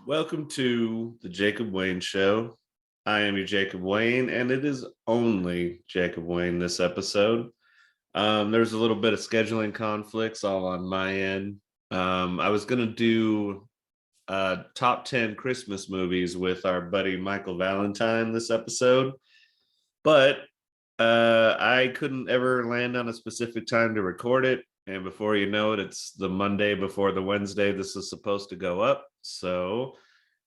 Welcome to the Jacob Wayne Show. I am your Jacob Wayne, and it is only Jacob Wayne this episode. There's a little bit of scheduling conflicts all on my end. I was going to do top 10 Christmas movies with our buddy Michael Valentine this episode, but I couldn't ever land on a specific time to record it. And before you know it, it's the Monday before the Wednesday this is supposed to go up. So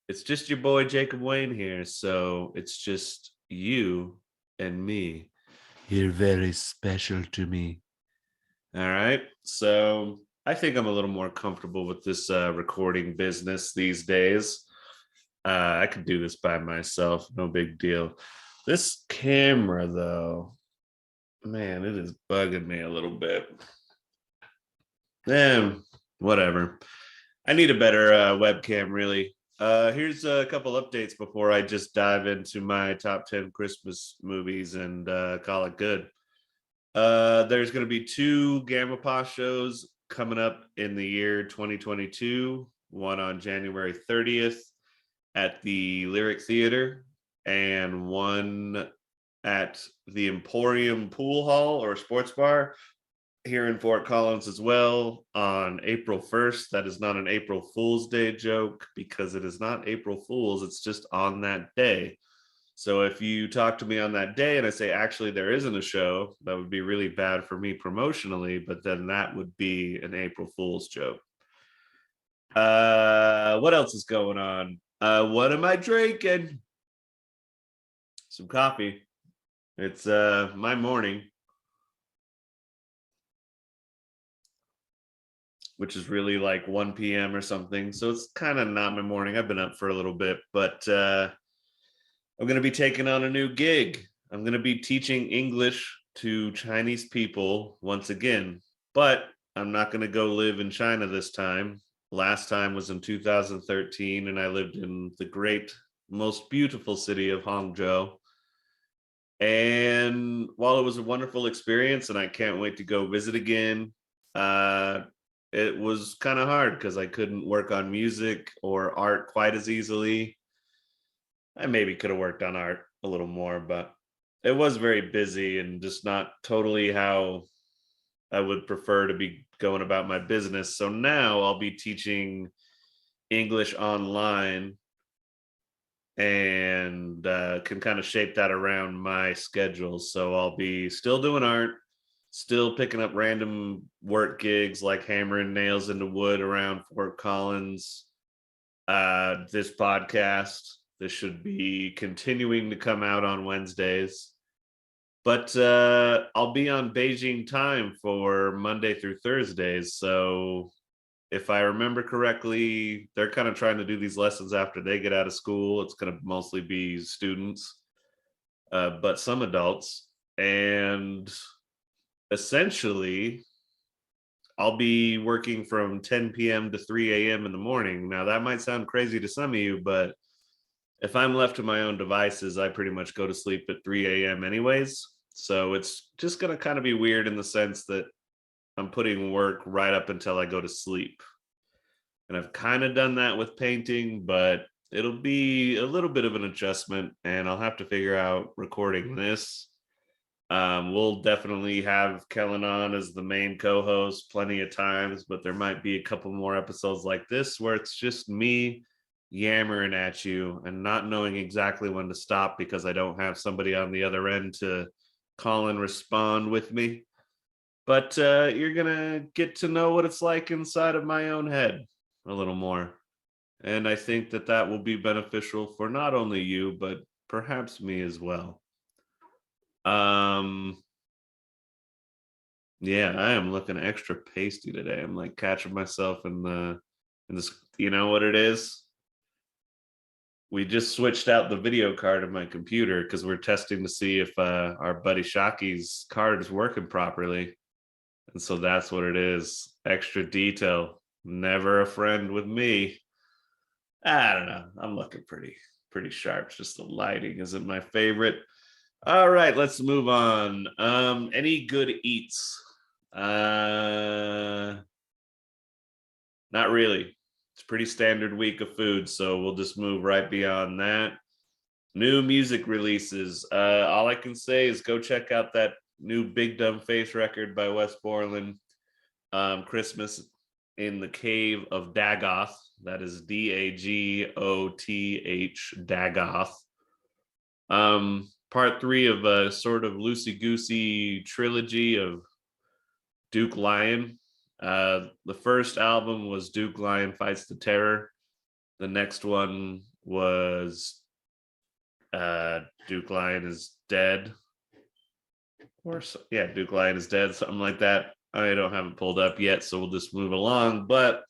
it's just your boy Jacob Wayne here. So it's just you and me. You're very special to me. All right. So I think I'm a little more comfortable with this recording business these days. I could do this by myself. No big deal. This camera, though, man, it is bugging me a little bit. Whatever. I need a better webcam, really. Here's a couple updates before I just dive into my top 10 Christmas movies and call it good. There's going to be 2 Gamma Pa shows coming up in the year 2022, one on January 30th at the Lyric Theater and one at the Emporium Pool Hall or Sports Bar here in Fort Collins as well on April 1st. That is not an April Fool's Day joke because it is not April Fool's. It's just on that day. So if you talk to me on that day and I say, actually, there isn't a show, that would be really bad for me promotionally, but then that would be an April Fool's joke. What else is going on? What am I drinking? Some coffee. It's my morning, which is really like 1 p.m. or something. So it's kind of not my morning. I've been up for a little bit, but I'm going to be taking on a new gig. I'm going to be teaching English to Chinese people once again, but I'm not going to go live in China this time. Last time was in 2013, and I lived in the great, most beautiful city of Hangzhou. And while it was a wonderful experience, and I can't wait to go visit again, it was kind of hard because I couldn't work on music or art quite as easily. I maybe could have worked on art a little more, but it was very busy and just not totally how I would prefer to be going about my business. So now I'll be teaching English online and can kind of shape that around my schedule. So I'll be still doing art, still picking up random work gigs like hammering nails into wood around Fort Collins. This podcast, this should be continuing to come out on Wednesdays. But I'll be on Beijing time for Monday through Thursdays. So if I remember correctly, they're kind of trying to do these lessons after they get out of school. It's going to mostly be students, but some adults. And essentially, I'll be working from 10 p.m. to 3 a.m. in the morning. Now, that might sound crazy to some of you, but if I'm left to my own devices, I pretty much go to sleep at 3 a.m. anyways. So it's just going to kind of be weird in the sense that I'm putting work right up until I go to sleep. And I've kind of done that with painting, but it'll be a little bit of an adjustment, and I'll have to figure out recording this. We'll definitely have Kellen on as the main co-host plenty of times, but there might be a couple more episodes like this where it's just me yammering at you and not knowing exactly when to stop because I don't have somebody on the other end to call and respond with me. but you're gonna get to know what it's like inside of my own head a little more. And I think that that will be beneficial for not only you, but perhaps me as well. Um, yeah, I am looking extra pasty today. I'm like catching myself in this. You know what it is? We just switched out the video card of my computer because we're testing to see if our buddy Shocky's card is working properly. And so that's what it is. Extra detail. Never a friend with me. I don't know. I'm looking pretty sharp. Just the lighting isn't my favorite. All right, let's move on. Any good eats? Not really. It's a pretty standard week of food, so we'll just move right beyond that. New music releases. All I can say is go check out that new Big Dumb Face record by Wes Borland. Christmas in the Cave of Dagoth. That is Dagoth. Dagoth. Part 3 of a sort of loosey-goosey trilogy of Duke Lion. The first album was Duke Lion Fights the Terror. The next one was Duke Lion is Dead. Or yeah, Duke Lion is Dead, something like that. I don't have it pulled up yet, so we'll just move along. But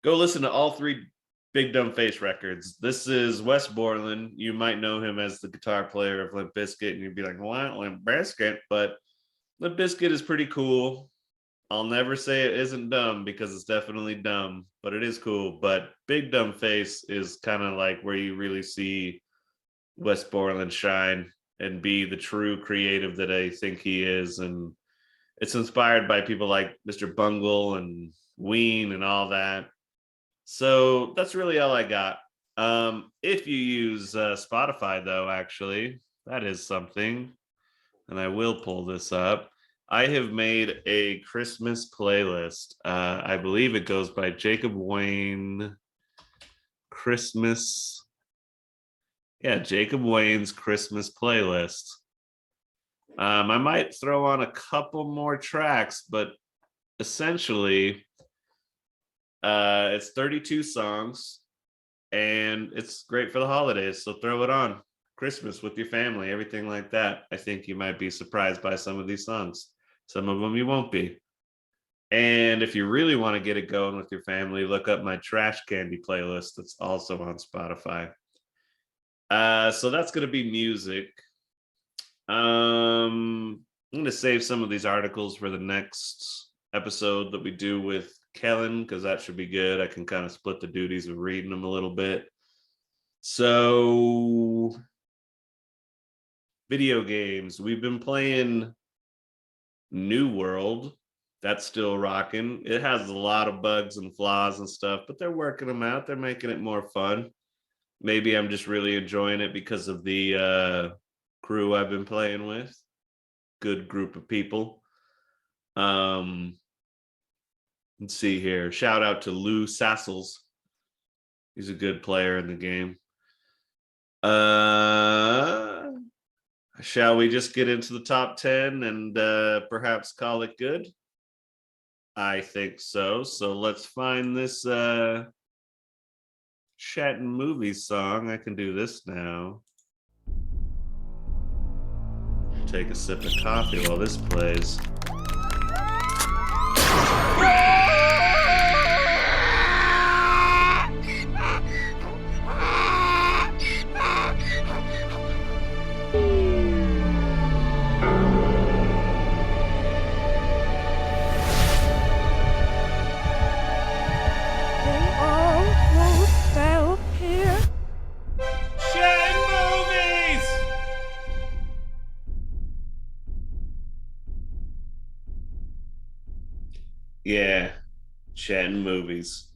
go listen to all 3 Big Dumb Face records. This is Wes Borland. You might know him as the guitar player of Limp Bizkit, and you'd be like, "What, Limp Bizkit?" But Limp Bizkit is pretty cool. I'll never say it isn't dumb because it's definitely dumb, but it is cool. But Big Dumb Face is kind of like where you really see Wes Borland shine and be the true creative that I think he is. And it's inspired by people like Mr. Bungle and Ween and all that. So that's really all I got. If you use Spotify, though, actually, that is something. And I will pull this up. I have made a Christmas playlist. I believe it goes by Jacob Wayne Christmas. Yeah, Jacob Wayne's Christmas playlist. I might throw on a couple more tracks, but essentially, it's 32 songs and it's great for the holidays. So throw it on. Christmas with your family, everything like that. I think you might be surprised by some of these songs. Some of them you won't be. And if you really want to get it going with your family, look up my Trash Candy playlist that's also on Spotify. So that's going to be music. I'm going to save some of these articles for the next episode that we do with Kellen, because that should be good. I can kind of split the duties of reading them a little bit. So, video games. We've been playing New World. That's still rocking. It has a lot of bugs and flaws and stuff, but they're working them out. They're making it more fun. Maybe I'm just really enjoying it because of the crew I've been playing with. Good group of people. Let's see here. Shout out to Lou Sassels. He's a good player in the game. Shall we just get into the top 10 and perhaps call it good? I think so. So let's find this Chattin Movies song. I can do this now. Take a sip of coffee while this plays. Yeah, Chattin Movies.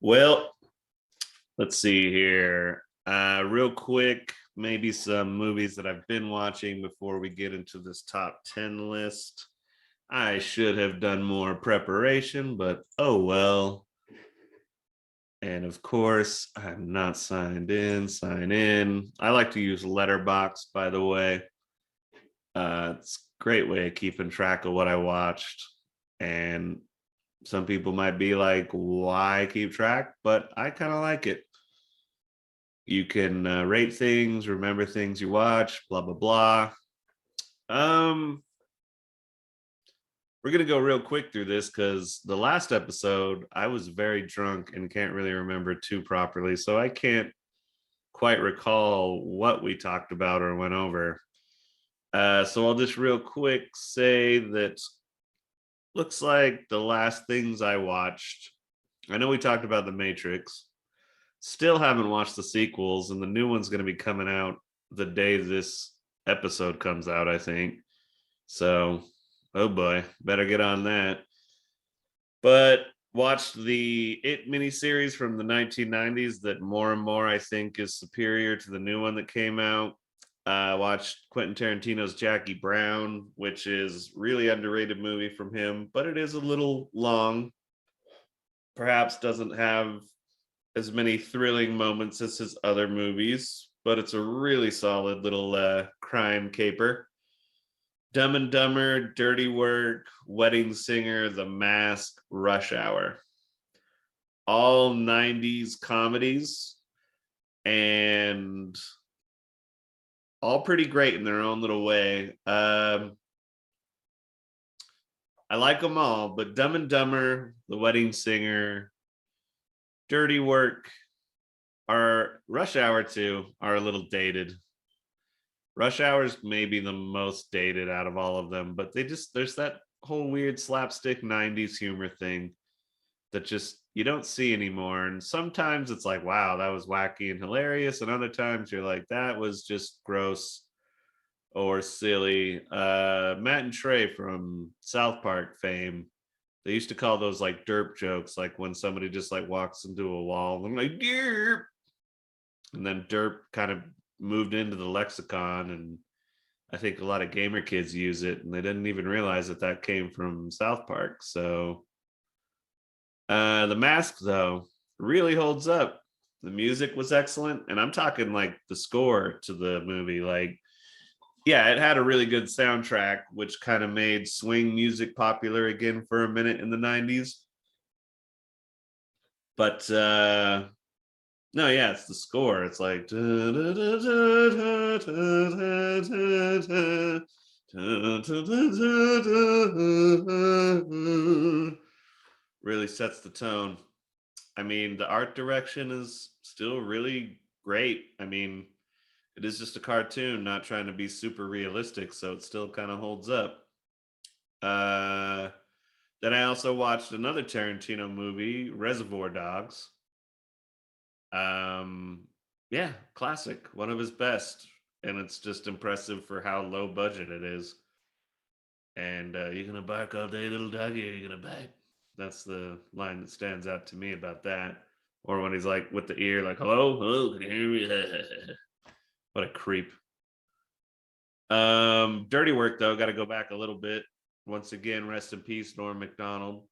Well, let's see here. Real quick, maybe some movies that I've been watching before we get into this top 10 list. I should have done more preparation, but oh well. And of course, I'm not signed in. Sign in. I like to use Letterbox, by the way. It's great way of keeping track of what I watched. And some people might be like, why keep track? But I kind of like it. You can rate things, remember things you watch, blah, blah, blah. Um, we're going to go real quick through this because the last episode, I was very drunk and can't really remember too properly. So I can't quite recall what we talked about or went over. So I'll just real quick say that looks like the last things I watched. I know we talked about The Matrix. Still haven't watched the sequels, and the new one's going to be coming out the day this episode comes out, I think. So, oh boy, better get on that. But watched the It miniseries from the 1990s that more and more I think is superior to the new one that came out. Watched Quentin Tarantino's Jackie Brown, which is really underrated movie from him, but it is a little long. Perhaps doesn't have as many thrilling moments as his other movies, but it's a really solid little crime caper. Dumb and Dumber, Dirty Work, Wedding Singer, The Mask, Rush Hour. All 90s comedies and all pretty great in their own little way. I like them all, but Dumb and Dumber, The Wedding Singer, Dirty Work, Rush Hour 2 are a little dated. Rush Hour is maybe the most dated out of all of them, but there's that whole weird slapstick 90s humor thing that just you don't see anymore. And sometimes it's like, wow, that was wacky and hilarious. And other times you're like, that was just gross or silly. Matt and Trey from South Park fame, they used to call those like derp jokes, like when somebody just like walks into a wall and like derp. And then derp kind of moved into the lexicon, and I think a lot of gamer kids use it, and they didn't even realize that that came from South Park. So The Mask, though, really holds up. The music was excellent, and I'm talking like the score to the movie. Like, yeah, it had a really good soundtrack, which kind of made swing music popular again for a minute in the 90s. But no, yeah, it's the score. It's like really sets the tone. I mean, the art direction is still really great. I mean, it is just a cartoon, not trying to be super realistic, so it still kind of holds up. Uh, then I also watched another Tarantino movie, Reservoir Dogs. Um, yeah, classic, one of his best, and it's just impressive for how low budget it is. And you're gonna bark all day, little doggy, or you're gonna bite. That's the line that stands out to me about that. Or when he's like with the ear, like, hello, hello, can you hear me? What a creep. Dirty Work, though, got to go back a little bit. Once again, rest in peace, Norm Macdonald.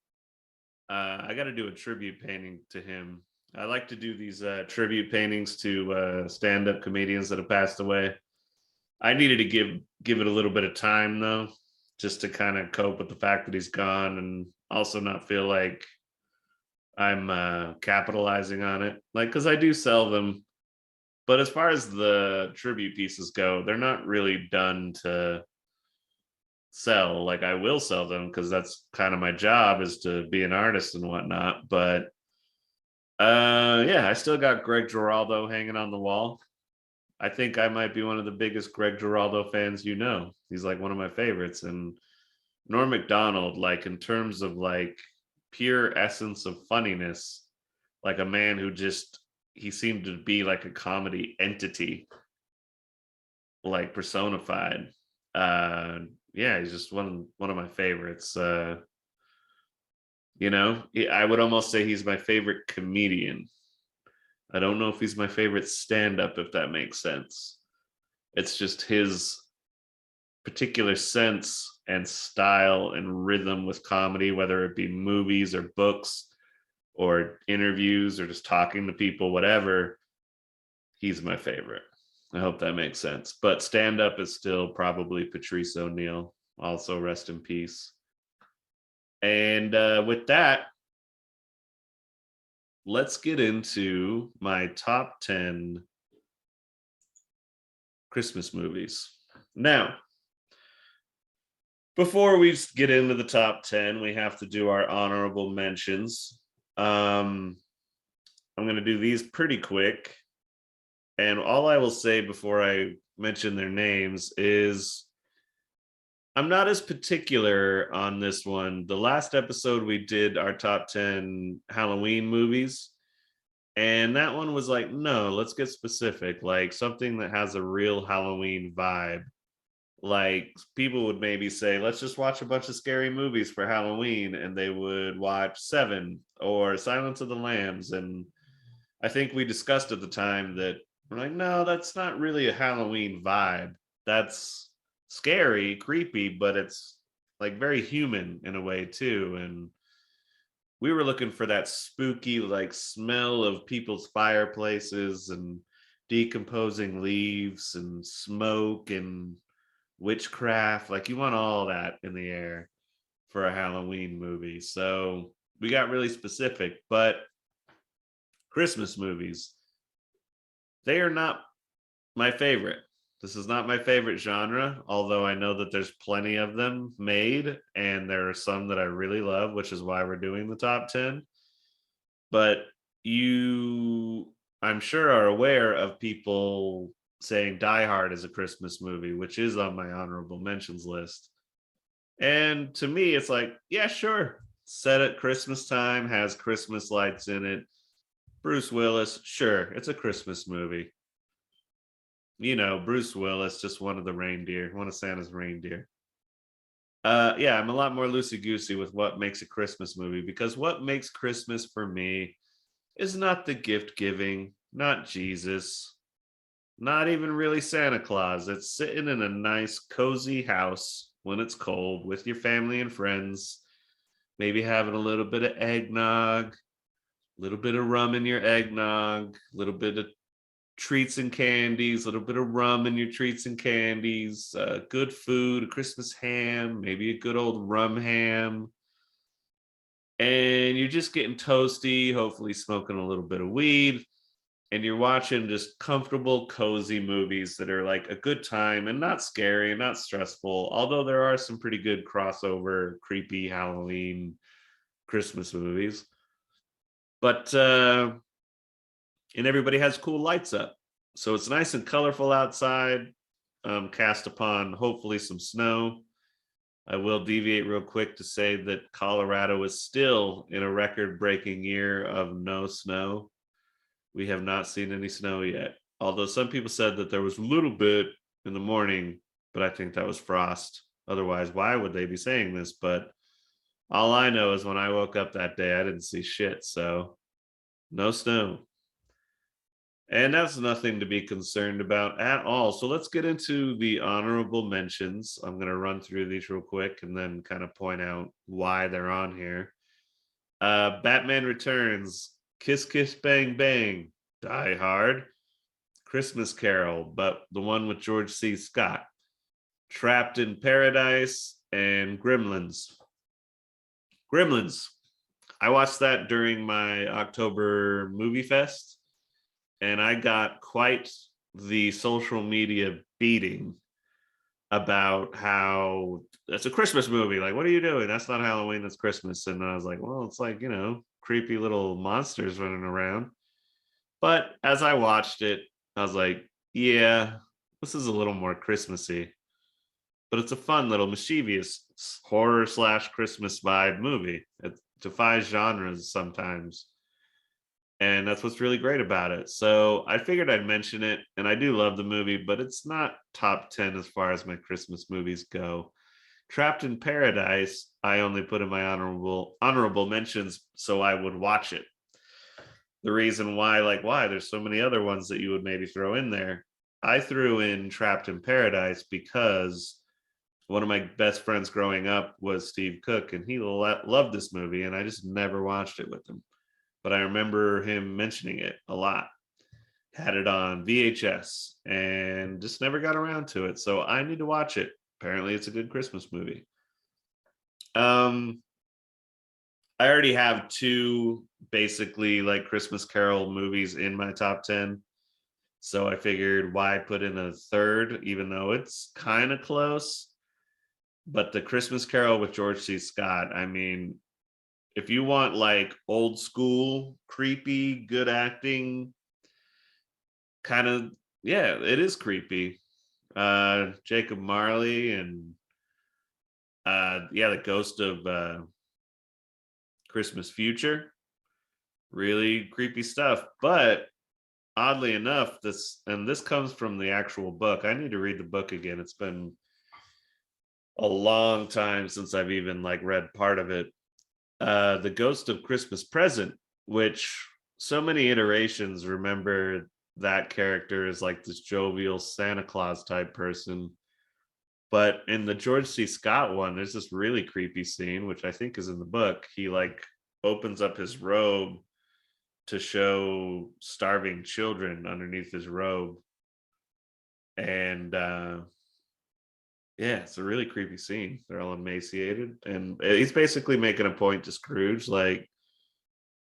I got to do a tribute painting to him. I like to do these tribute paintings to stand-up comedians that have passed away. I needed to give it a little bit of time, though, just to kind of cope with the fact that he's gone, and also not feel like I'm capitalizing on it. Like, because I do sell them, but as far as the tribute pieces go, they're not really done to sell. Like, I will sell them because that's kind of my job, is to be an artist and whatnot. But yeah, I still got Greg Giraldo hanging on the wall. I think I might be one of the biggest Greg Giraldo fans, you know. He's like one of my favorites. And Norm Macdonald, like in terms of like pure essence of funniness, like a man who just he seemed to be like a comedy entity, like personified. Yeah, he's just one of my favorites. I would almost say he's my favorite comedian. I don't know if he's my favorite stand-up, if that makes sense. It's just his particular sense and style and rhythm with comedy, whether it be movies or books or interviews or just talking to people, whatever. He's my favorite. I hope that makes sense. But stand-up is still probably Patrice O'Neill Also, rest in peace. And with that, let's get into my top 10 Christmas movies. Now, before we get into the top 10, we have to do our honorable mentions. I'm going to do these pretty quick. And all I will say before I mention their names is I'm not as particular on this one. The last episode we did our top 10 Halloween movies. And that one was like, no, let's get specific, like something that has a real Halloween vibe. Like people would maybe say, let's just watch a bunch of scary movies for Halloween. And they would watch Seven or Silence of the Lambs. And I think we discussed at the time that we're like, no, that's not really a Halloween vibe. That's scary, creepy, but it's like very human in a way too. And we were looking for that spooky like smell of people's fireplaces and decomposing leaves and smoke and witchcraft. Like you want all that in the air for a Halloween movie. So we got really specific, but Christmas movies, they are not my favorite. This is not my favorite genre, although I know that there's plenty of them made, and there are some that I really love, which is why we're doing the top 10. But you, I'm sure, are aware of people saying Die Hard is a Christmas movie, which is on my honorable mentions list. And to me, it's like, yeah, sure. Set at Christmas time, has Christmas lights in it. Bruce Willis, sure, it's a Christmas movie. You know, Bruce Willis, just one of the reindeer, one of Santa's reindeer. Yeah, I'm a lot more loosey goosey with what makes a Christmas movie, because what makes Christmas for me is not the gift giving, not Jesus, not even really Santa Claus. It's sitting in a nice, cozy house when it's cold with your family and friends, maybe having a little bit of eggnog, a little bit of rum in your eggnog, a little bit of treats and candies, a little bit of rum in your treats and candies, good food, a Christmas ham, maybe a good old rum ham. And you're just getting toasty, hopefully smoking a little bit of weed. And you're watching just comfortable, cozy movies that are like a good time and not scary and not stressful. Although there are some pretty good crossover, creepy Halloween Christmas movies. But and everybody has cool lights up. So it's nice and colorful outside, cast upon hopefully some snow. I will deviate real quick to say that Colorado is still in a record breaking year of no snow. We have not seen any snow yet. Although some people said that there was a little bit in the morning, but I think that was frost. Otherwise, why would they be saying this? But all I know is when I woke up that day, I didn't see shit. So no snow. And that's nothing to be concerned about at all. So let's get into the honorable mentions. I'm going to run through these real quick and then kind of point out why they're on here. Batman Returns, Kiss Kiss Bang Bang, Die Hard, Christmas Carol, but the one with George C. Scott, Trapped in Paradise, and Gremlins. Gremlins. I watched that during my October movie fest, and I got quite the social media beating about how it's a Christmas movie. Like, what are you doing? That's not Halloween, that's Christmas. And I was like, well, it's like, creepy little monsters running around. But as I watched it, I was like, yeah, this is a little more Christmassy. But it's a fun little mischievous horror slash Christmas vibe movie. It defies genres sometimes. And that's what's really great about it. So I figured I'd mention it, and I do love the movie, but it's not top 10 as far as my Christmas movies go. Trapped in Paradise, I only put in my honorable mentions so I would watch it. The reason why, like why, there's so many other ones that you would maybe throw in there. I threw in Trapped in Paradise because one of my best friends growing up was Steve Cook, and he loved this movie, and I just never watched it with him. But I remember him mentioning it a lot. Had it on VHS and just never got around to it. So I need to watch it. apparently it's a good Christmas movie. I already have two basically like Christmas Carol movies in my top 10. So I figured why put in a third, even though it's kind of close. But the Christmas Carol with George C. Scott, I mean, if you want like old school, creepy, good acting, kind of, yeah, it is creepy. Jacob Marley and the ghost of Christmas Future. Really creepy stuff. But oddly enough, this comes from the actual book. I need to read the book again. It's been a long time since I've even like read part of it. The Ghost of Christmas Present, which so many iterations remember that character as like this jovial Santa Claus type person. But in the George C. Scott one, there's this really creepy scene, which I think is in the book. He like opens up his robe to show starving children underneath his robe. And yeah, it's a really creepy scene. They're all emaciated. And he's basically making a point to Scrooge, like,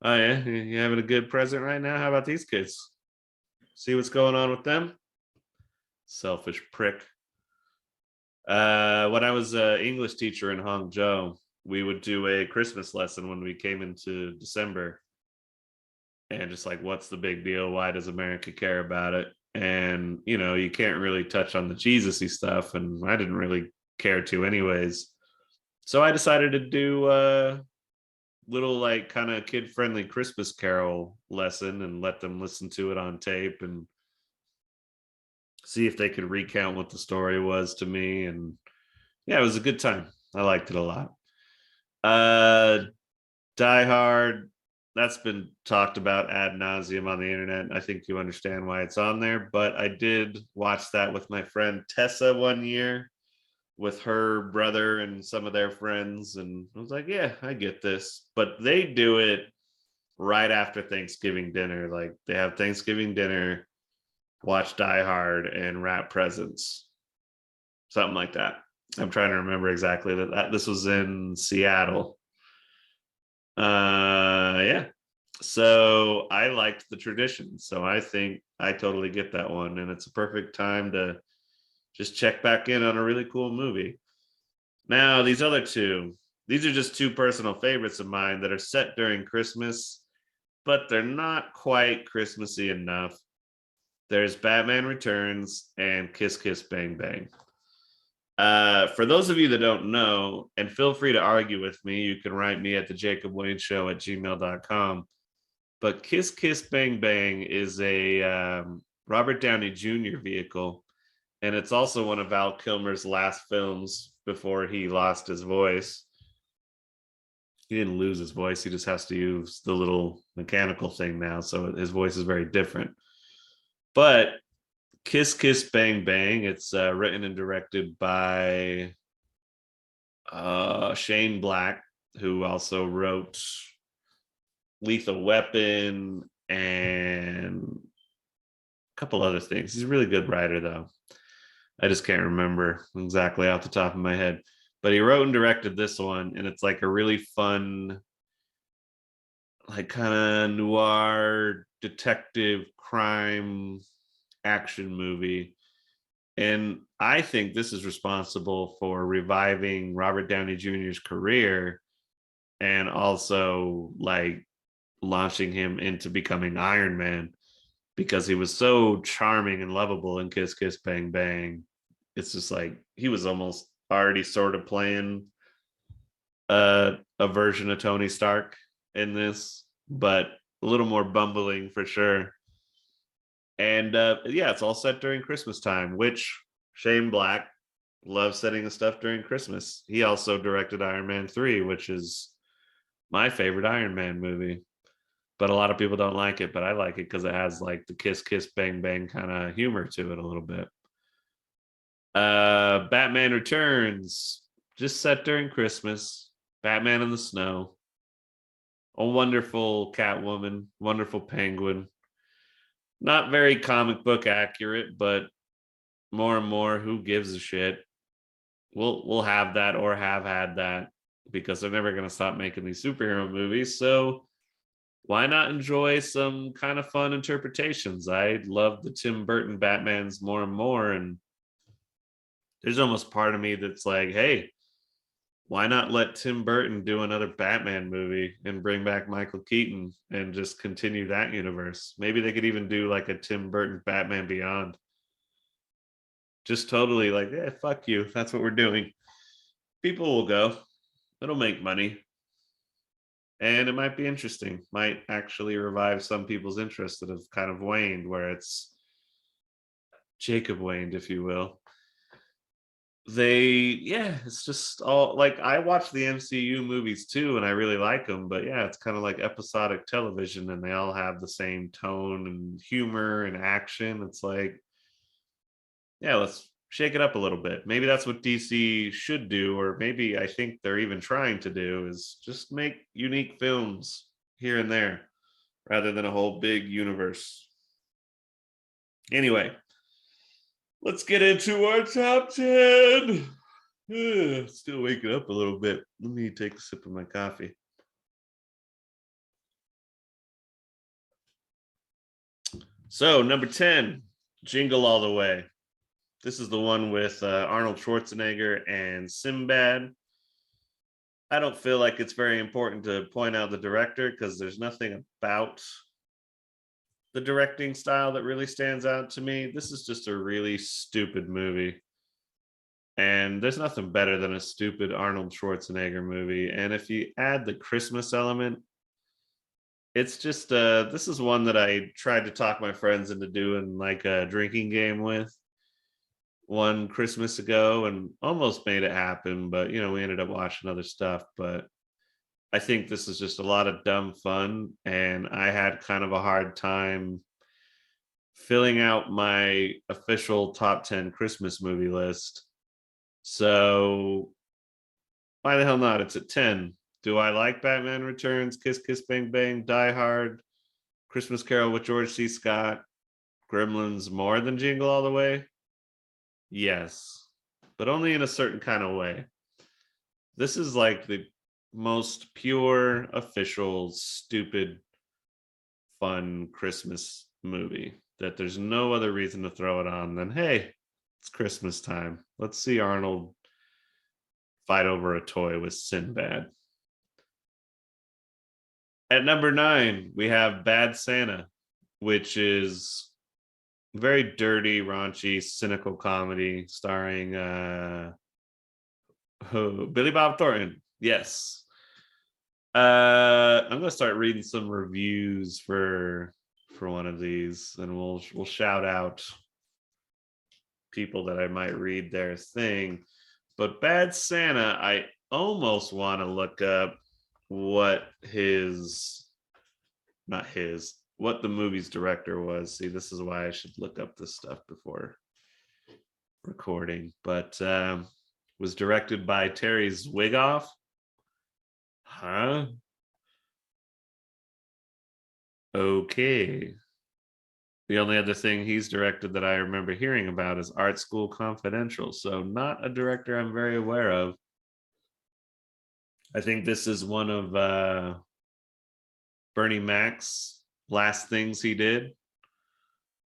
oh yeah, you having a good present right now? How about these kids? See what's going on with them? Selfish prick. When I was an English teacher in Hangzhou, we would do a Christmas lesson when we came into December. And just like, what's the big deal? Why does America care about it? And, you know, you can't really touch on the Jesus-y stuff. And I didn't really care to anyways. So I decided to do a little like kind of kid-friendly Christmas Carol lesson and let them listen to it on tape and see if they could recount what the story was to me. And yeah, it was a good time. I liked it a lot. Die Hard, that's been talked about ad nauseum on the internet. I think you understand why it's on there, but I did watch that with my friend Tessa one year with her brother and some of their friends. And I was like, yeah, I get this. But they do it right after Thanksgiving dinner. Like they have Thanksgiving dinner, watch Die Hard, and wrap presents. Something like that. I'm trying to remember exactly that this was in Seattle. Yeah. So I liked the tradition. So I think I totally get that one. And it's a perfect time to just check back in on a really cool movie. Now, these other two, these are just two personal favorites of mine that are set during Christmas, but they're not quite Christmassy enough. There's Batman Returns and Kiss Kiss Bang Bang. For those of you that don't know, and feel free to argue with me, you can write me at the Jacob Wayne Show at gmail.com. But Kiss Kiss Bang Bang is a Robert Downey Jr. vehicle. And it's also one of Val Kilmer's last films before he lost his voice. He didn't lose his voice. He just has to use the little mechanical thing now. So his voice is very different. But Kiss Kiss Bang Bang, it's written and directed by Shane Black, who also wrote Lethal Weapon and a couple other things. He's a really good writer, though. I just can't remember exactly off the top of my head. But he wrote and directed this one, and it's like a really fun, like kind of noir detective crime action movie. And I think this is responsible for reviving Robert Downey Jr.'s career and also like launching him into becoming Iron Man because he was so charming and lovable in Kiss Kiss Bang Bang. It's just like he was almost already sort of playing a version of Tony Stark in this, but a little more bumbling for sure. And yeah, it's all set during Christmas time, which Shane Black loves setting the stuff during Christmas. He also directed Iron Man 3, which is my favorite Iron Man movie. But a lot of people don't like it, but I like it because it has like the kiss, kiss, bang, bang kind of humor to it a little bit. Batman Returns, just set during Christmas. Batman in the snow. A wonderful Catwoman, wonderful Penguin. Not very comic book accurate, but more and more, who gives a shit? we'll have that or have had that because they're never going to stop making these superhero movies. So why not enjoy some kind of fun interpretations? I love the Tim Burton Batmans more and more, and there's almost part of me that's like, hey, why not let Tim Burton do another Batman movie and bring back Michael Keaton and just continue that universe? Maybe they could even do like a Tim Burton Batman Beyond. Just totally like, yeah, fuck you. That's what we're doing. People will go. It'll make money. And it might be interesting. Might actually revive some people's interest that have kind of waned, where it's Jacob waned, if you will. It's just all like I watch the MCU movies too, and I really like them, but yeah, it's kind of like episodic television, and they all have the same tone and humor and action. It's like, yeah, let's shake it up a little bit. Maybe that's what DC should do, or maybe I think they're even trying to do is just make unique films here and there rather than a whole big universe. Anyway, let's get into our top 10. Still waking up a little bit. Let me take a sip of my coffee. So, number 10, Jingle All the Way. This is the one with Arnold Schwarzenegger and Sinbad. I don't feel like it's very important to point out the director because there's nothing about the directing style that really stands out to me. This is just a really stupid movie. And there's nothing better than a stupid Arnold Schwarzenegger movie. And if you add the Christmas element, it's just this is one that I tried to talk my friends into doing like a drinking game with one Christmas ago and almost made it happen, but you know, we ended up watching other stuff. But I think this is just a lot of dumb fun, and I had kind of a hard time filling out my official top 10 Christmas movie list. So why the hell not? It's at 10. Do I like Batman Returns, Kiss Kiss Bang Bang, Die Hard, Christmas Carol with George C. Scott, Gremlins more than Jingle All the Way? Yes, but only in a certain kind of way. This is like the most pure, official, stupid, fun Christmas movie that there's no other reason to throw it on than, hey, it's Christmas time. Let's see Arnold fight over a toy with Sinbad. At number 9, we have Bad Santa, which is very dirty, raunchy, cynical comedy starring Billy Bob Thornton. Yes. I'm gonna start reading some reviews for one of these, and we'll shout out people that I might read their thing. But Bad Santa, I almost want to look up what what the movie's director was. See, this is why I should look up this stuff before recording. But was directed by Terry Zwigoff. Huh? Okay. The only other thing he's directed that I remember hearing about is Art School Confidential. So not a director I'm very aware of. I think this is one of Bernie Mac's last things he did.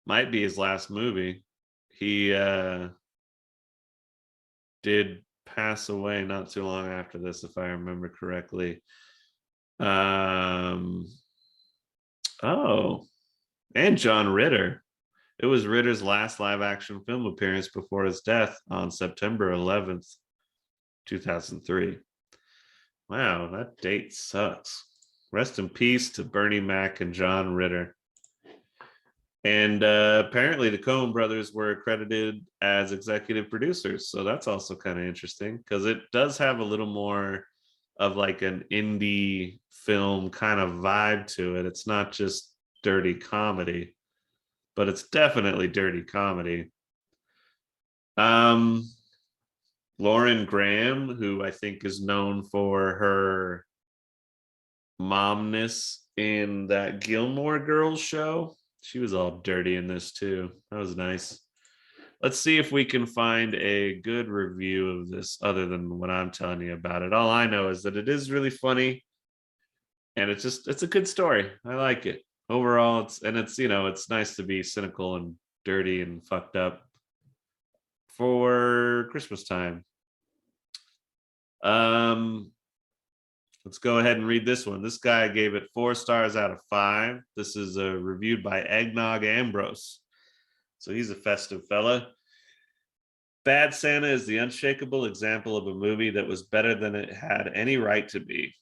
Might be his last movie. He did pass away not too long after this, if I remember correctly. Oh, and John Ritter. It was Ritter's last live action film appearance before his death on September 11th, 2003. Wow, that date sucks. Rest in peace to Bernie Mac and John Ritter. And apparently the Coen brothers were credited as executive producers. So that's also kind of interesting because it does have a little more of like an indie film kind of vibe to it. It's not just dirty comedy, but it's definitely dirty comedy. Lauren Graham, who I think is known for her momness in that Gilmore Girls show. She was all dirty in this too. That was nice. Let's see if we can find a good review of this other than what I'm telling you about it. All I know is that it is really funny and it's a good story. I like it. Overall, it's nice to be cynical and dirty and fucked up for Christmas time. Let's go ahead and read this one. This guy gave it 4 stars out of 5. This is reviewed by Eggnog Ambrose. So he's a festive fella. Bad Santa is the unshakable example of a movie that was better than it had any right to be.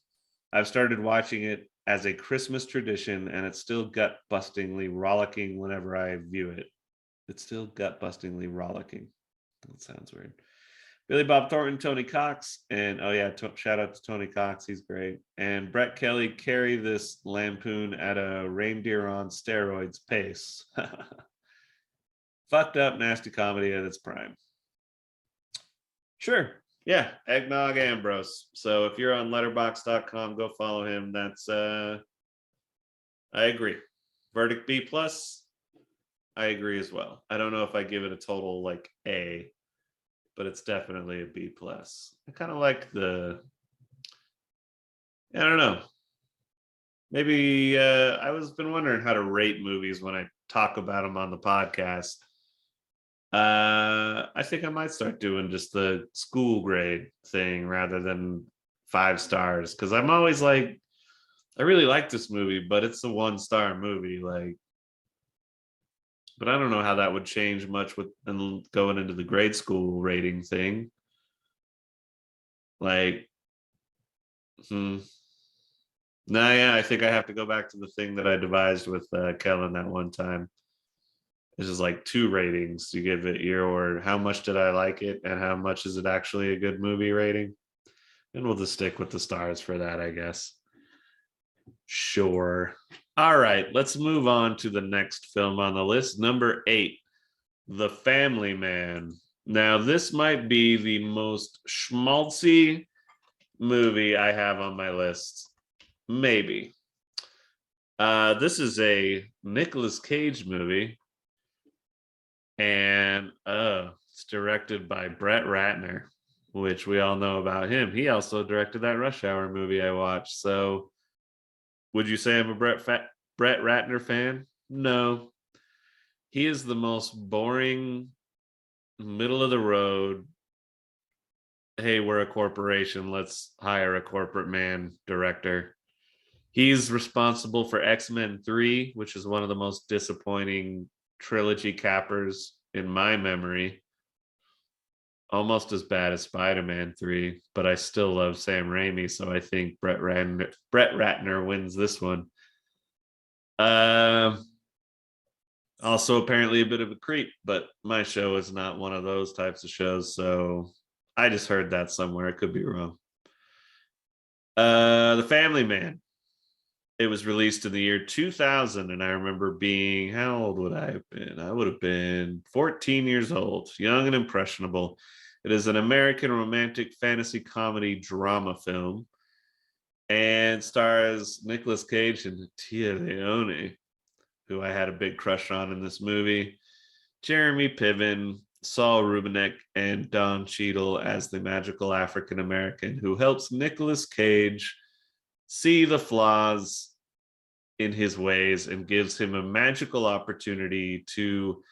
I've started watching it as a Christmas tradition, and it's still gut-bustingly rollicking whenever I view it. It's still gut-bustingly rollicking. That sounds weird. Billy Bob Thornton, Tony Cox, and shout out to Tony Cox, he's great. And Brett Kelly carry this Lampoon at a reindeer on steroids pace. Fucked up, nasty comedy at its prime. Sure, yeah, Eggnog Ambrose. So if you're on letterbox.com, go follow him. That's I agree. Verdict B plus. I agree as well. I don't know if I give it a total like A, but it's definitely a B plus. I kind of like I don't know. Maybe I was been wondering how to rate movies when I talk about them on the podcast. I think I might start doing just the school grade thing rather than 5 stars, because I'm always like, I really like this movie, but it's a 1-star movie. Like, but I don't know how that would change much with and going into the grade school rating thing. Like, no, yeah, I think I have to go back to the thing that I devised with Kellen that one time. It's just like 2 ratings. You give it your how much did I like it and how much is it actually a good movie rating. And we'll just stick with the stars for that, I guess. Sure. All right, let's move on to the next film on the list. Number 8, The Family Man. Now, this might be the most schmaltzy movie I have on my list. Maybe. This is a Nicolas Cage movie, and it's directed by Brett Ratner, which we all know about him. He also directed that Rush Hour movie I watched. So, would you say I'm a Brett Ratner fan? No. He is the most boring, middle of the road, hey, we're a corporation, let's hire a corporate man director. He's responsible for X-Men 3, which is one of the most disappointing trilogy cappers in my memory. Almost as bad as Spider-Man 3, but I still love Sam Raimi, so I think Brett Ratner wins this one. Also apparently a bit of a creep, but my show is not one of those types of shows, so I just heard that somewhere. I could be wrong. The Family Man. It was released in the year 2000, and I remember being, how old would I have been? I would have been 14 years old, young and impressionable. It is an American romantic fantasy comedy drama film and stars Nicolas Cage and Tia Leone, who I had a big crush on in this movie, Jeremy Piven, Saul Rubinek, and Don Cheadle as the magical African American who helps Nicolas Cage see the flaws in his ways and gives him a magical opportunity to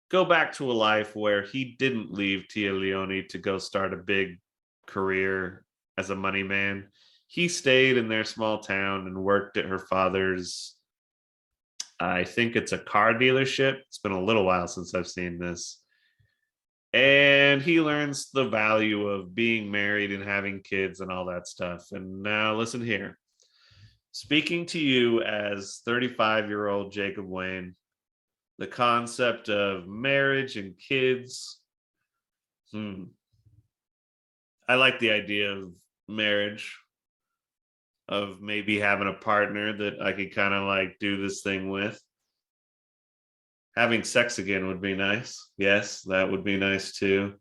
go back to a life where he didn't leave Tia Leone to go start a big career as a money man. He stayed in their small town and worked at her father's, I think it's a car dealership. It's been a little while since I've seen this. And he learns the value of being married and having kids and all that stuff. And now listen here. Speaking to you as 35-year-old Jacob Wayne, the concept of marriage and kids, I like the idea of marriage, of maybe having a partner that I could kind of like do this thing with. Having sex again would be nice. Yes, that would be nice too.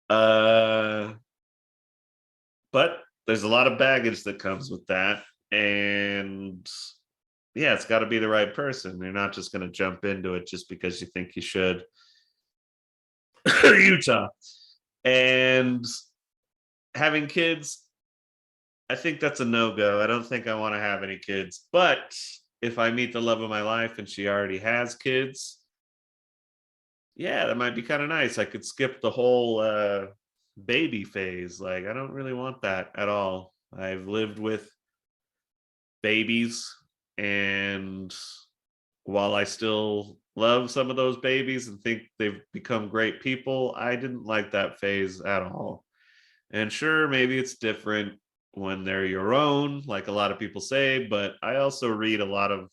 But there's a lot of baggage that comes with that. And yeah, it's got to be the right person. You're not just going to jump into it just because you think you should. Utah. And having kids, I think that's a no-go. I don't think I want to have any kids. But if I meet the love of my life and she already has kids, yeah, that might be kind of nice. I could skip the whole baby phase. Like, I don't really want that at all. I've lived with babies, and while I still love some of those babies and think they've become great people, I didn't like that phase at all. And sure, maybe it's different when they're your own, like a lot of people say, but I also read a lot of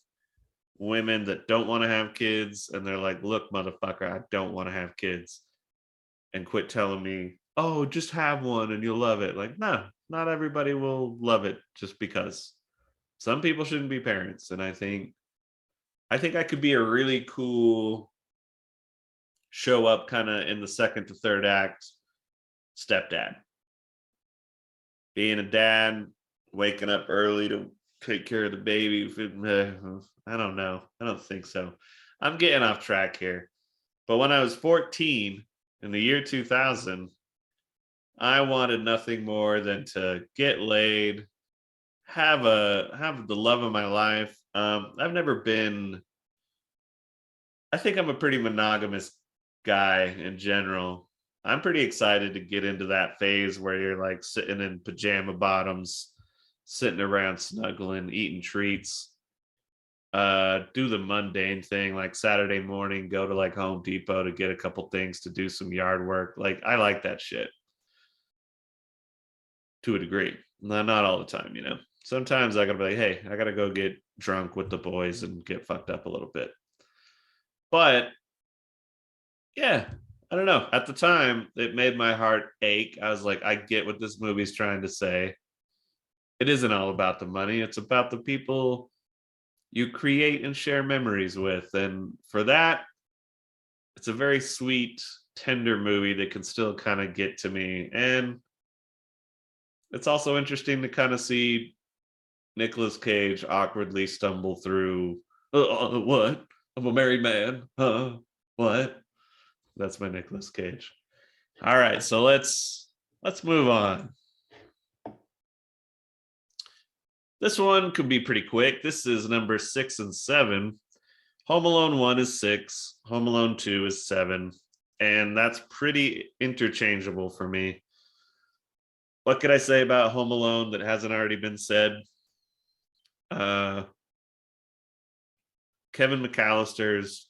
women that don't want to have kids and they're like, look, motherfucker, I don't want to have kids. And quit telling me, oh, just have one and you'll love it. Like, no, not everybody will love it just because. Some people shouldn't be parents. And I think I could be a really cool show up kind of in the second to third act stepdad. Being a dad, waking up early to take care of the baby. I don't know. I don't think so. I'm getting off track here. But when I was 14 in the year 2000, I wanted nothing more than to get laid, have the love of my life. I've never been. I think I'm a pretty monogamous guy in general. I'm pretty excited to get into that phase where you're like sitting in pajama bottoms, sitting around snuggling, eating treats. Do the mundane thing like Saturday morning, go to like Home Depot to get a couple things to do some yard work. Like, I like that shit to a degree. Not all the time, you know. Sometimes I gotta be like, hey, I gotta go get drunk with the boys and get fucked up a little bit. But yeah, I don't know. At the time, it made my heart ache. I was like, I get what this movie's trying to say. It isn't all about the money, it's about the people you create and share memories with. And for that, it's a very sweet, tender movie that can still kind of get to me. And it's also interesting to kind of see Nicolas Cage awkwardly stumble through, what? I'm a married man. Huh? What? That's my Nicolas Cage. All right, so let's move on. This one could be pretty quick. This is number 6 and 7. Home Alone 1 is 6, Home Alone 2 is 7, and that's pretty interchangeable for me. What could I say about Home Alone that hasn't already been said? Kevin McAllister's,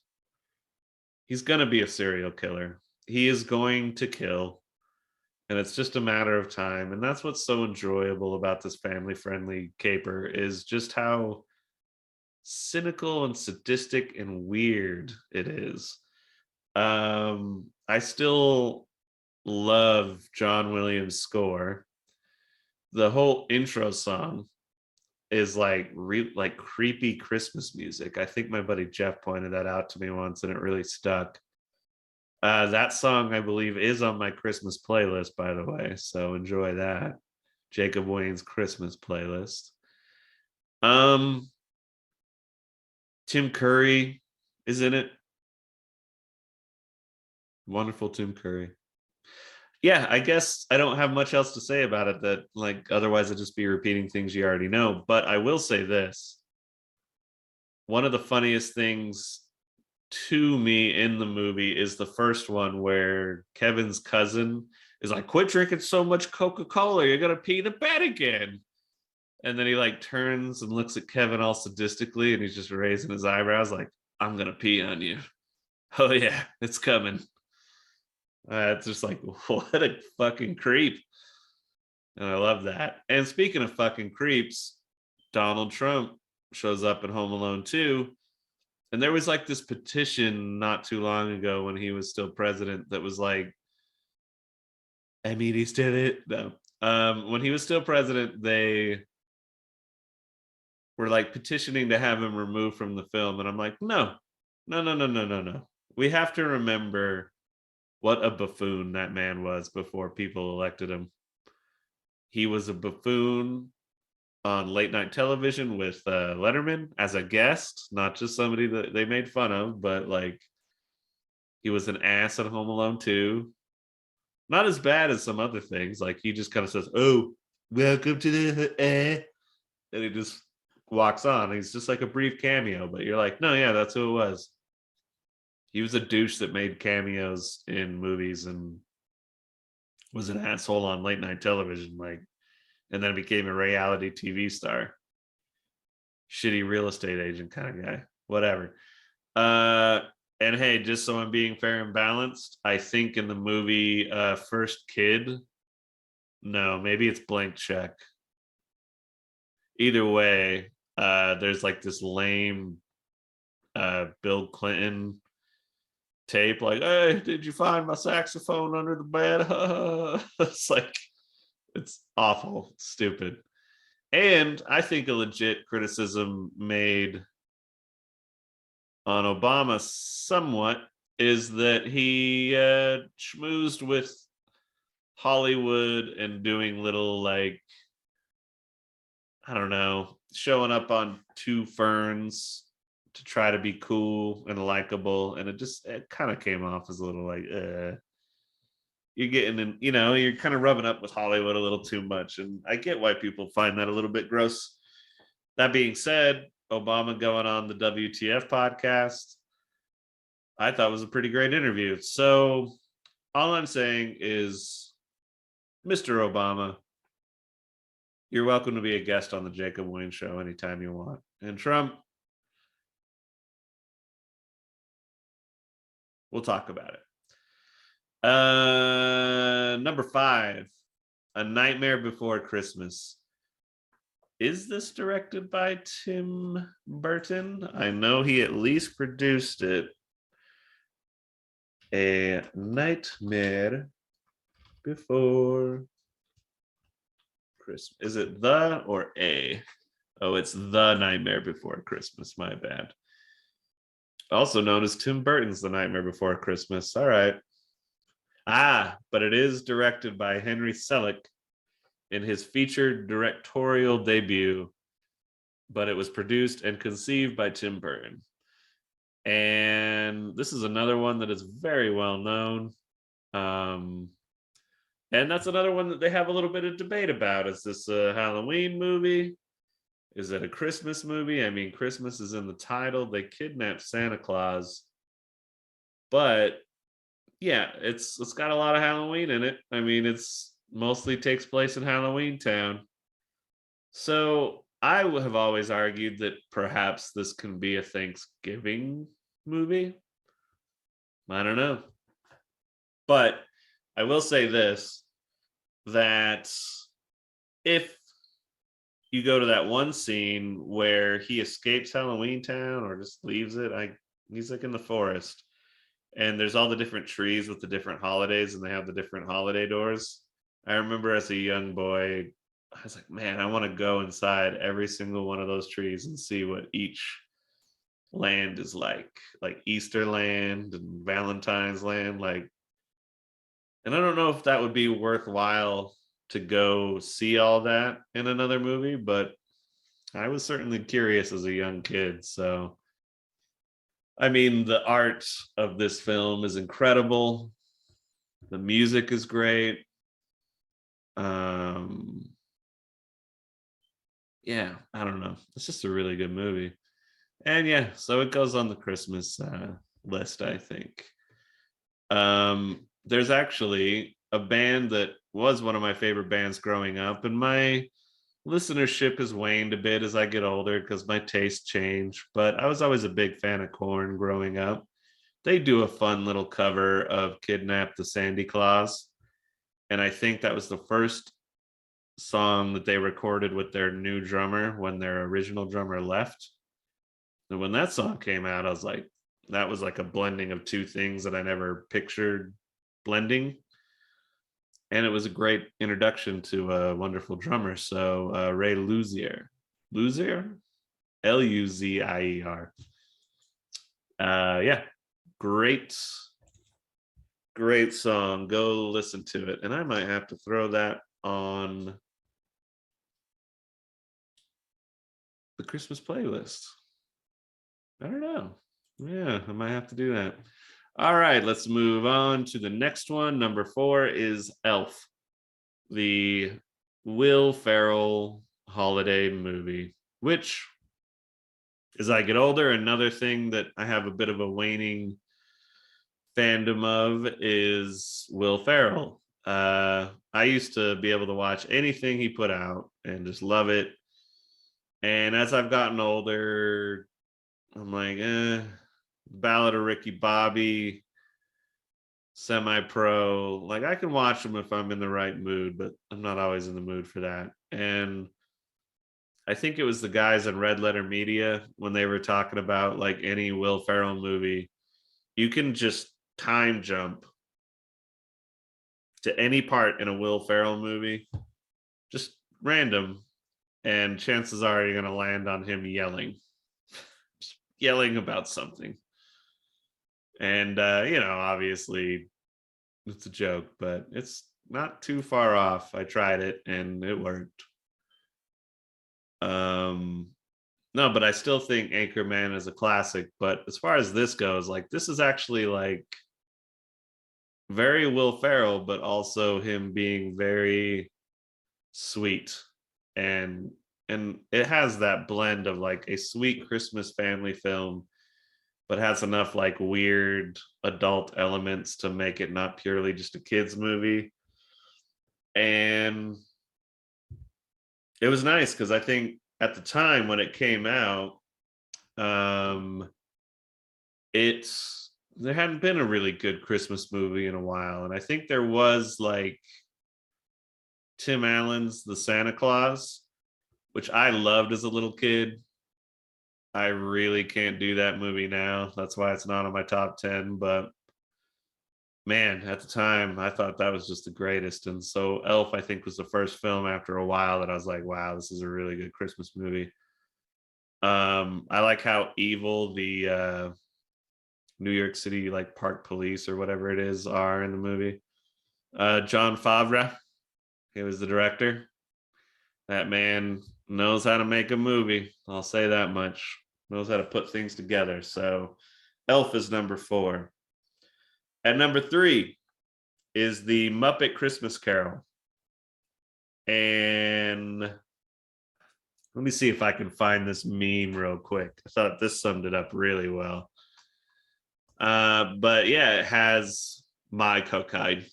he's going to be a serial killer. He is going to kill, and it's just a matter of time. And that's what's so enjoyable about this family-friendly caper, is just how cynical and sadistic and weird it is. I still love John Williams' score. The whole intro song is like like creepy Christmas music. I think my buddy Jeff pointed that out to me once, and it really stuck. That song, I believe, is on my Christmas playlist, by the way. So enjoy that. Jacob Wayne's Christmas playlist. Um, Tim Curry is in it. Wonderful Tim Curry. Yeah, I guess I don't have much else to say about it, that like otherwise I'd just be repeating things you already know. But I will say this. One of the funniest things to me in the movie is the first one where Kevin's cousin is like, quit drinking so much Coca-Cola, you're gonna pee the bed again. And then he like turns and looks at Kevin all sadistically, and he's just raising his eyebrows like, I'm gonna pee on you. Oh yeah, it's coming. It's just like, what a fucking creep. And I love that. And speaking of fucking creeps, Donald Trump shows up in Home Alone 2. And there was like this petition not too long ago when he was still president that was like, I mean, he did it. No. When he was still president, they were like petitioning to have him removed from the film. And I'm like, no, no, no, no, no, no, no. We have to remember what a buffoon that man was before people elected him. He was a buffoon on late night television with Letterman as a guest, not just somebody that they made fun of, but like He was an ass at Home Alone 2. Not as bad as some other things. Like he just kind of says, "Oh, welcome to the," and he just walks on. He's just like a brief cameo, but you're like, no, yeah, that's who it was. He was a douche that made cameos in movies and was an asshole on late night television, like, and then became a reality TV star. Shitty real estate agent kind of guy. Whatever. Uh and hey, just so I'm being fair and balanced, I think in the movie First Kid, no, maybe it's Blank Check. Either way, there's like this lame Bill Clinton tape, like, "Hey, did you find my saxophone under the bed?" It's like, it's awful, stupid. And I think a legit criticism made on Obama somewhat is that he schmoozed with Hollywood and doing little, like, I don't know, showing up on Two Ferns to try to be cool and likable, and it kind of came off as a little like, you're getting in, you're kind of rubbing up with Hollywood a little too much, and I get why people find that a little bit gross. That being said, Obama going on the WTF podcast, I thought was a pretty great interview. So all I'm saying is, Mr. Obama, you're welcome to be a guest on the Jacob Wayne Show anytime you want. And Trump, we'll talk about it. Number 5, A Nightmare Before Christmas. Is this directed by Tim Burton? I know he at least produced it. A Nightmare Before Christmas. Is it the or a? Oh, it's The Nightmare Before Christmas. My bad. Also known as Tim Burton's The Nightmare Before Christmas. All right. But it is directed by Henry Selick in his featured directorial debut, but it was produced and conceived by Tim Burton. And this is another one that is very well known. And that's another one that they have a little bit of debate about. Is this a Halloween movie? Is it a Christmas movie? I mean, Christmas is in the title. They kidnapped Santa Claus. But yeah, it's got a lot of Halloween in it. I mean, it's mostly takes place in Halloween Town. So I have always argued that perhaps this can be a Thanksgiving movie. I don't know. But I will say this, that if you go to that one scene where he escapes Halloween Town or just leaves it, he's like in the forest, and there's all the different trees with the different holidays, and they have the different holiday doors. I remember as a young boy, I was like, man, I want to go inside every single one of those trees and see what each land is like Easter land and Valentine's land, like. And I don't know if that would be worthwhile to go see all that in another movie, but I was certainly curious as a young kid. So, I mean, the art of this film is incredible. The music is great. Yeah, I don't know. It's just a really good movie. And yeah, so it goes on the Christmas list, I think. There's actually a band that was one of my favorite bands growing up, and my listenership has waned a bit as I get older because my tastes change. But I was always a big fan of Korn growing up. They do a fun little cover of Kidnap the Sandy Claus. And I think that was the first song that they recorded with their new drummer when their original drummer left. And when that song came out, I was like, that was like a blending of two things that I never pictured blending. And it was a great introduction to a wonderful drummer. So Ray Luzier, Luzier. Yeah, great, great song. Go listen to it. And I might have to throw that on the Christmas playlist. I don't know. Yeah, I might have to do that. All right, let's move on to the next one. Number 4 is Elf, the Will Ferrell holiday movie, which, as I get older, another thing that I have a bit of a waning fandom of is Will Ferrell. I used to be able to watch anything he put out and just love it. And as I've gotten older, I'm like, Ballad of Ricky Bobby, Semi-Pro. Like, I can watch them if I'm in the right mood, but I'm not always in the mood for that. And I think it was the guys in Red Letter Media when they were talking about like any Will Ferrell movie, you can just time jump to any part in a Will Ferrell movie, just random, and chances are you're going to land on him yelling, just yelling about something. And, obviously it's a joke, but it's not too far off. I tried it and it worked. Um, no, but I still think Anchorman is a classic. But as far as this goes, like, this is actually like very Will Ferrell, but also him being very sweet, and it has that blend of like a sweet Christmas family film, but has enough like weird adult elements to make it not purely just a kids movie. And it was nice because I think at the time when it came out, um, it's there hadn't been a really good Christmas movie in a while, and I think there was like Tim Allen's The Santa Claus, which I loved as a little kid. I really can't do that movie now. That's why it's not on my top 10. But man, at the time, I thought that was just the greatest. And so Elf, I think, was the first film after a while that I was like, wow, this is a really good Christmas movie. I like how evil the New York City like park police or whatever it is are in the movie. John Favreau, he was the director. That man knows how to make a movie. I'll say that much. Knows how to put things together. So Elf is number 4. At number 3 is the Muppet Christmas Carol. And let me see if I can find this meme real quick. I thought this summed it up really well. But yeah, it has my cocaine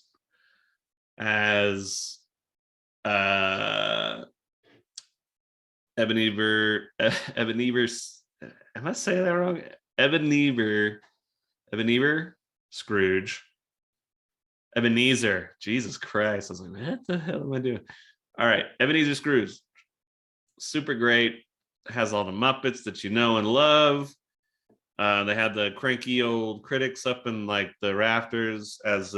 as Ebenezer, Ebenezer, am I saying that wrong? Ebenezer Scrooge, Ebenezer. Jesus Christ. I was like, what the hell am I doing? All right. Ebenezer Scrooge. Super great. Has all the Muppets that you know and love. They had the cranky old critics up in like the rafters as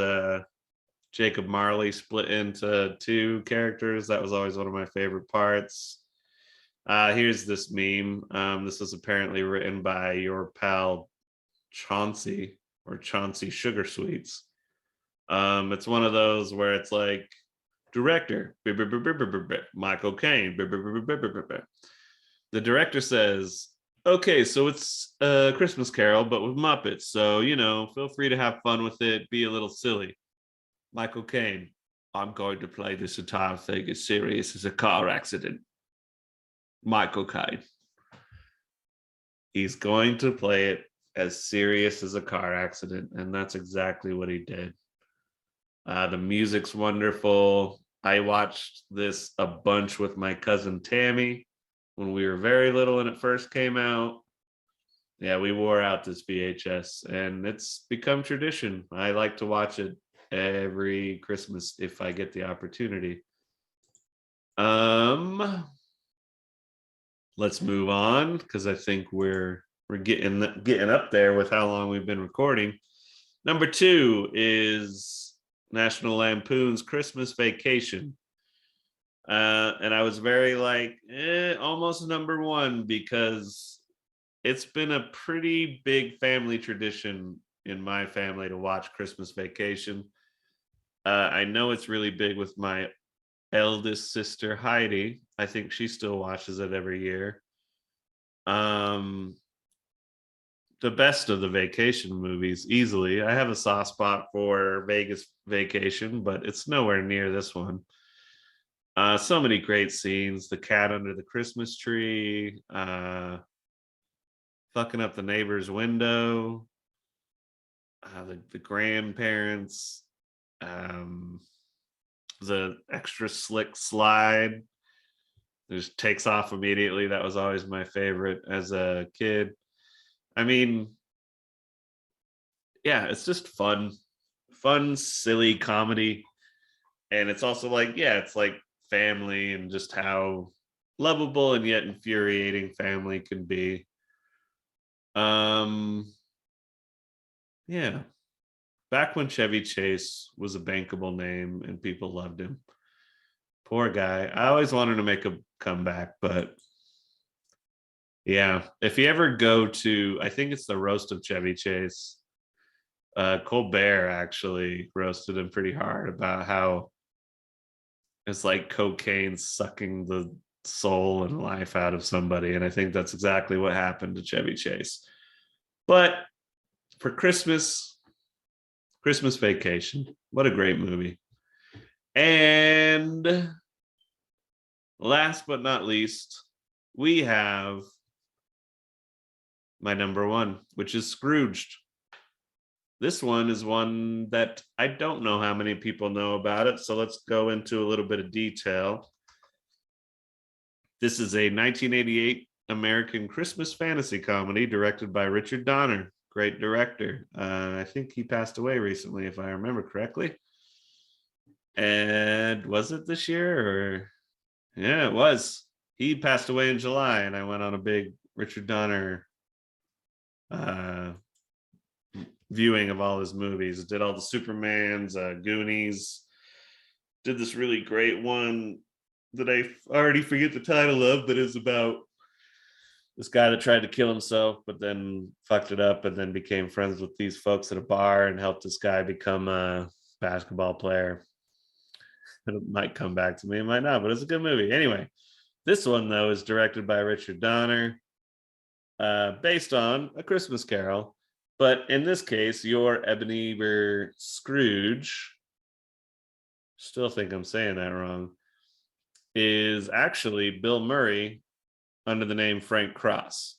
Jacob Marley split into 2 characters. That was always one of my favorite parts. Here's this meme. This was apparently written by your pal Chauncey or Chauncey Sugar Sweets. It's one of those where it's like director Michael Caine. The director says, "Okay, so it's a Christmas Carol, but with Muppets. So feel free to have fun with it. Be a little silly." Michael Caine, "I'm going to play this entire thing as serious as a car accident." Michael Caine, he's going to play it as serious as a car accident, and that's exactly what he did. The music's wonderful. I watched this a bunch with my cousin Tammy when we were very little and it first came out. Yeah, we wore out this VHS and it's become tradition. I like to watch it every Christmas if I get the opportunity. Let's move on because I think we're getting up there with how long we've been recording. Number 2 is National Lampoon's Christmas Vacation. And I was very like, almost number 1 because it's been a pretty big family tradition in my family to watch Christmas Vacation. I know it's really big with my eldest sister, Heidi. I think she still watches it every year. the best of the vacation movies, easily. I have a soft spot for Vegas Vacation, but it's nowhere near this one. So many great scenes. The cat under the Christmas tree, fucking up the neighbor's window, the grandparents, um, the extra slick slide just takes off immediately. That was always my favorite as a kid. I mean, yeah, it's just fun, silly comedy. And it's also like, yeah, it's like family and just how lovable and yet infuriating family can be. Um, yeah, back when Chevy Chase was a bankable name and people loved him. Poor guy. I always wanted to make a comeback, but yeah, if you ever go to, I think it's the roast of Chevy Chase. Colbert actually roasted him pretty hard about how it's like cocaine sucking the soul and life out of somebody, and I think that's exactly what happened to Chevy Chase. But for Christmas Vacation, what a great movie. And last but not least, we have my number one, which is Scrooged. This one is one that I don't know how many people know about it, so let's go into a little bit of detail. This is a 1988 American Christmas fantasy comedy directed by Richard Donner. Great director. I think he passed away recently, if I remember correctly. And was it this year or? Yeah, it was. He passed away in July, and I went on a big Richard Donner uh, viewing of all his movies. Did all the Supermans, Goonies. Did this really great one that I already forget the title of, but it's about this guy that tried to kill himself, but then fucked it up, and then became friends with these folks at a bar and helped this guy become a basketball player. It might come back to me, it might not, but it's a good movie. Anyway, this one though is directed by Richard Donner, based on A Christmas Carol, but in this case, your Ebenezer Scrooge, still think I'm saying that wrong, is actually Bill Murray under the name Frank Cross.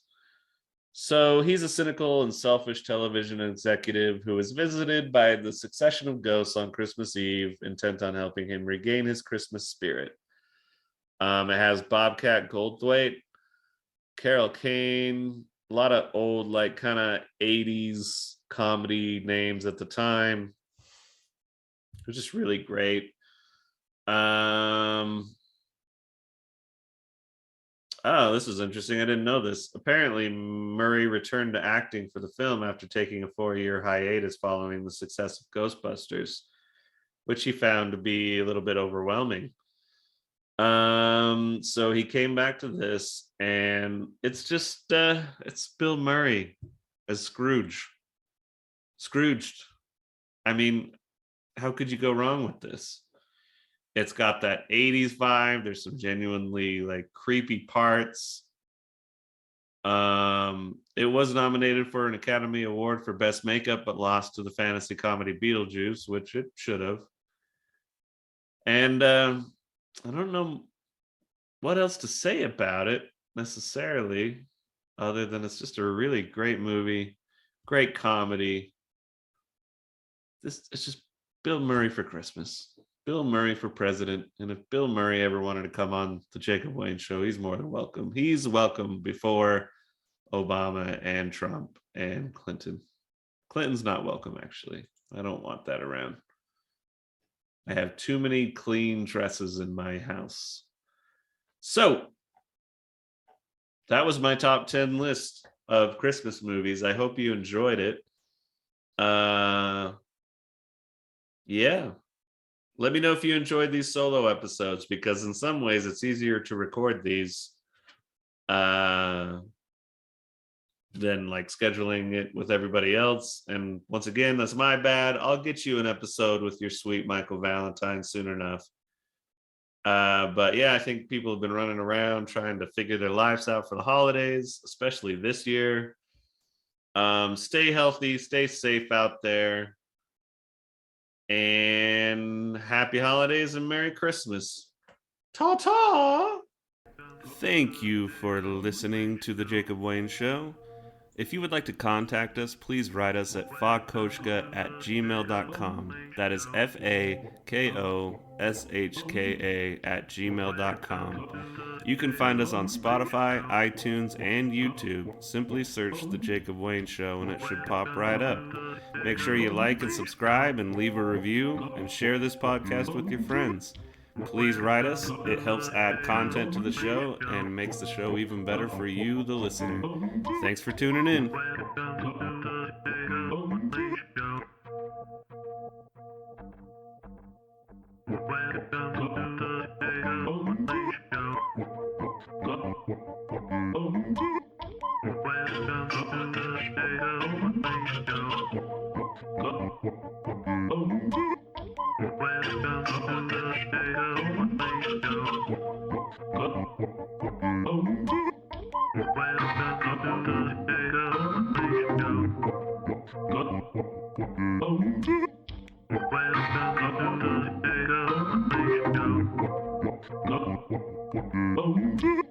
So he's a cynical and selfish television executive who is visited by the succession of ghosts on Christmas Eve, intent on helping him regain his Christmas spirit. It has Bobcat Goldthwait, Carol Kane, a lot of old, like kind of 80s comedy names at the time. It was just really great. Oh, this is interesting. I didn't know this. Apparently, Murray returned to acting for the film after taking a 4-year hiatus following the success of Ghostbusters, which he found to be a little bit overwhelming. So he came back to this, and it's just it's Bill Murray as Scrooge. Scrooged. I mean, how could you go wrong with this? It's got that 80s vibe. There's some genuinely like creepy parts. It was nominated for an Academy Award for Best Makeup, but lost to the fantasy comedy Beetlejuice, which it should have. And I don't know what else to say about it necessarily, other than it's just a really great movie, great comedy. It's just Bill Murray for Christmas. Bill Murray for president. And if Bill Murray ever wanted to come on the Jacob Wayne show, he's more than welcome. He's welcome before Obama and Trump and Clinton. Clinton's not welcome, actually. I don't want that around. I have too many clean dresses in my house. So that was my top 10 list of Christmas movies. I hope you enjoyed it. Yeah. Let me know if you enjoyed these solo episodes, because in some ways it's easier to record these than like scheduling it with everybody else. And once again, that's my bad. I'll get you an episode with your sweet Michael Valentine soon enough. But yeah, I think people have been running around trying to figure their lives out for the holidays, especially this year. Stay healthy, stay safe out there, and happy holidays and Merry Christmas. Ta-ta! Thank you for listening to The Jacob Wayne Show. If you would like to contact us, please write us at fakoshka@gmail.com. That is FAKOSHKA@gmail.com. You can find us on Spotify, iTunes, and YouTube. Simply search The Jacob Wayne Show and it should pop right up. Make sure you like and subscribe and leave a review and share this podcast with your friends. Please write us. It helps add content to the show and makes the show even better for you, the listener. Thanks for tuning in. Oh,